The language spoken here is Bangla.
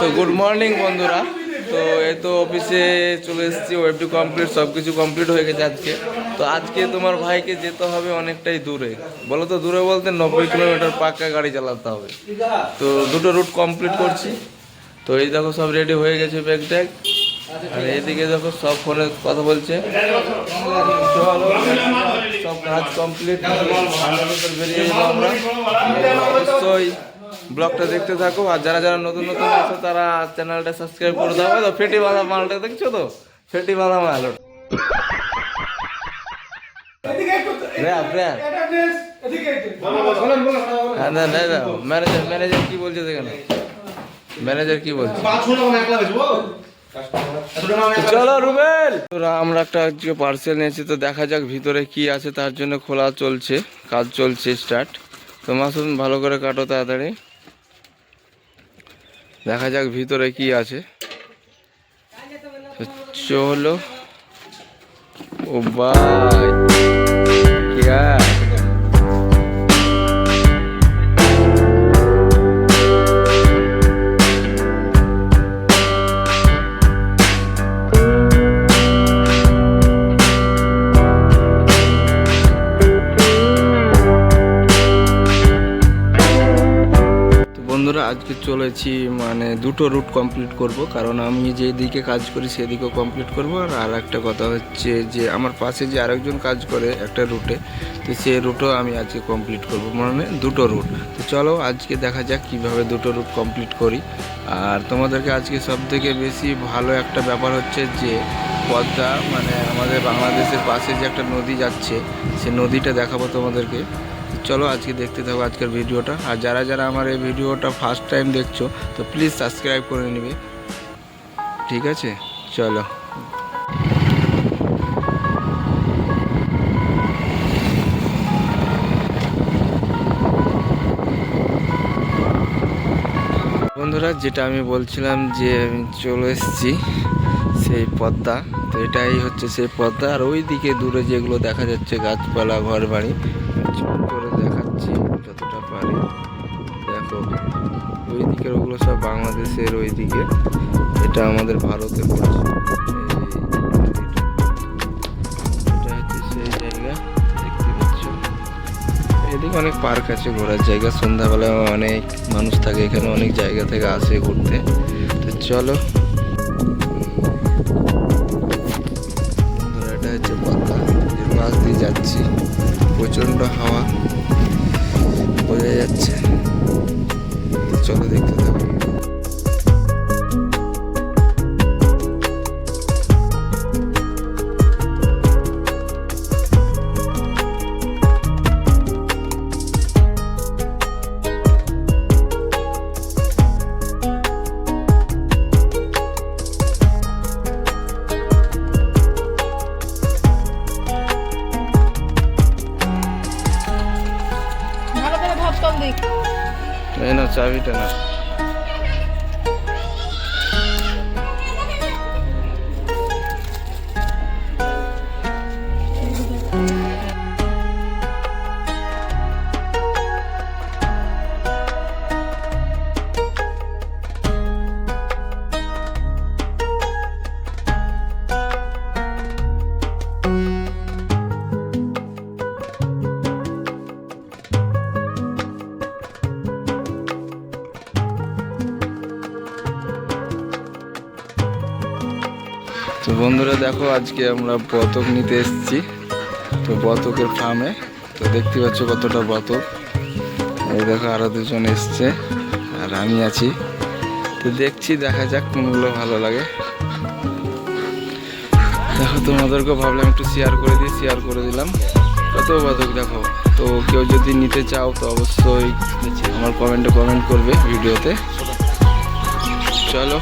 তো গুড মর্নিং বন্ধুরা। তো এই তো অফিসে চলে এসেছি, ওয়েবটি কমপ্লিট, সব কিছু কমপ্লিট হয়ে গেছে আজকে। তো আজকে তোমার ভাইকে যেতে হবে অনেকটাই দূরে, বলো তো দূরে বলতে 90 কিলোমিটার পাক্কা গাড়ি চালাতে হবে। তো দুটো রুট কমপ্লিট করছি। তো এই দেখো সব রেডি হয়ে গেছে, ব্যাগ ট্যাগ। আর এইদিকে দেখো সব ফোনে কথা বলছে। চলো সব কাজ কমপ্লিট বেরিয়ে যাবো আমরা। অবশ্যই ব্লগটা দেখতে থাকো, আর যারা যারা নতুন নতুন আছো তারা চ্যানেলটা সাবস্ক্রাইব করে দাও। তো ফেটি বাঁধা মালটা দেখছো, তো ফেটি বাঁধা মাল ম্যানেজার ম্যানেজার কি বলছে সেখানে, ম্যানেজার কি বলছে। চলো রুবেল, আমরা একটা আজকে পার্সেল নিয়েছি, তো দেখা যাক ভিতরে কি আছে। তার জন্য খোলা চলছে, কাজ চলছে স্টার্ট। তো মাসুম ভালো করে কাটো তাড়াতাড়ি, দেখা যাক ভিতরে কি আছে। চলো ও ভাই क्या বন্ধুরা আজকে চলেছি মানে দুটো রুট কমপ্লিট করব, কারণ আমি যেদিকে কাজ করি সেদিকেও কমপ্লিট করব। আর একটা কথা হচ্ছে যে আমার পাশে যে আরেকজন কাজ করে একটা রুটে, তো সেই রুটও আমি আজকে কমপ্লিট করব, মানে দুটো রুট। তো চলো আজকে দেখা যাক কিভাবে দুটো রুট কমপ্লিট করি। আর তোমাদেরকে আজকে সবথেকে বেশি ভালো একটা ব্যাপার হচ্ছে যে পদ্মা, মানে আমাদের বাংলাদেশের পাশে যে একটা নদী যাচ্ছে, সে নদীটা দেখাবো তোমাদেরকে। চলো আজকে দেখতে থাকো আজকের ভিডিওটা। আর যারা যারা আমার এই ভিডিওটা ফার্স্ট টাইম দেখছো তো প্লিজ সাবস্ক্রাইব করে নেবে, ঠিক আছে। চলো বন্ধুরা, যেটা আমি বলছিলাম যে আমি চলে এসেছি সেই পদ্মা। তো এটাই হচ্ছে সেই পদ্মা। আর ওই দিকে দূরে যেগুলো দেখা যাচ্ছে গাছপালা, ঘর বাড়ি, করে দেখাচ্ছি যতটা পারি। দেখো ওই দিকের ওগুলো সব বাংলাদেশের ওই দিকে, এটা আমাদের ভারতে পড়ছে। এটা হচ্ছে সেই জায়গা, দেখতে পাচ্ছ। এদিকে অনেক পার্ক আছে, ঘোরার জায়গা। সন্ধ্যাবেলা অনেক মানুষ থাকে এখানে, অনেক জায়গা থেকে আসে ঘুরতে। তো চলো এটা হচ্ছে পদ্মা, এর পাশ দিয়ে যাচ্ছি। প্রচণ্ড হাওয়া বোঝা যাচ্ছে, চলো দেখতে থাকো। এই না চাবিটা না। তো বন্ধুরা দেখো আজকে আমরা বতক নিতে এসেছি, তো বতকের ফার্মে। তো দেখতে পাচ্ছ কতটা বতক। এই দেখো আরো দুজন এসছে আর আমি আছি। তো দেখছি, দেখা যাক কোনগুলো ভালো লাগে। দেখো তোমাদেরকে ভাবলাম একটু শেয়ার করে দিই, শেয়ার করে দিলাম। কত বতক দেখো। তো কেউ যদি নিতে চাও তো অবশ্যই আমার কমেন্টে কমেন্ট করবে ভিডিওতে। চলো।